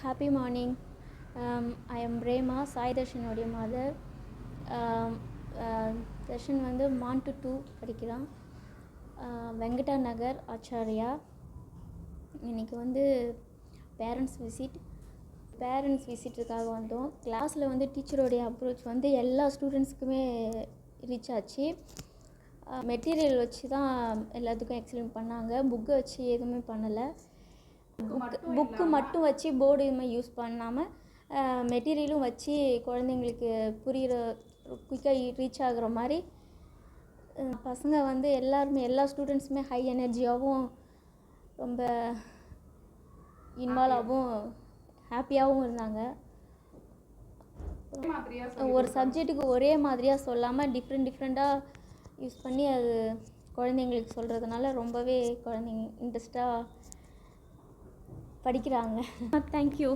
Happy morning. I am Brema, Sai Darshanோடைய mother. Darshan வந்து மான்ட்டு 2 படிக்கிறான். வெங்கடா நகர் ஆச்சாரியா. இன்றைக்கி வந்து பேரண்ட்ஸ் விசிட்டுக்காக வந்தோம். கிளாஸில் வந்து டீச்சரோடைய அப்ரோச் வந்து எல்லா ஸ்டூடெண்ட்ஸுக்குமே ரீச் ஆச்சு. மெட்டீரியல் வச்சு தான் எல்லாத்துக்கும் எக்ஸ்பிளைன் பண்ணாங்க. புக்கை வச்சு எதுவுமே பண்ணலை. புக்கு மட்டும் வச்சு போர்டு எதுவுமே யூஸ் பண்ணாமல் மெட்டீரியலும் வச்சு குழந்தைங்களுக்கு புரிகிற குயிக்காக ரீச் ஆகிற மாதிரி பசங்க வந்து எல்லா ஸ்டூடெண்ட்ஸுமே ஹை எனர்ஜியாகவும் ரொம்ப இன்வால்வாகவும் ஹாப்பியாகவும் இருந்தாங்க. ஒரு சப்ஜெக்ட்டுக்கு ஒரே மாதிரியாக சொல்லாமல் டிஃப்ரெண்ட்டாக யூஸ் பண்ணி அது குழந்தைங்களுக்கு சொல்கிறதுனால ரொம்பவே குழந்தைங்க இன்ட்ரெஸ்டாக படிக்கிறாங்க. தேங்க்யூ.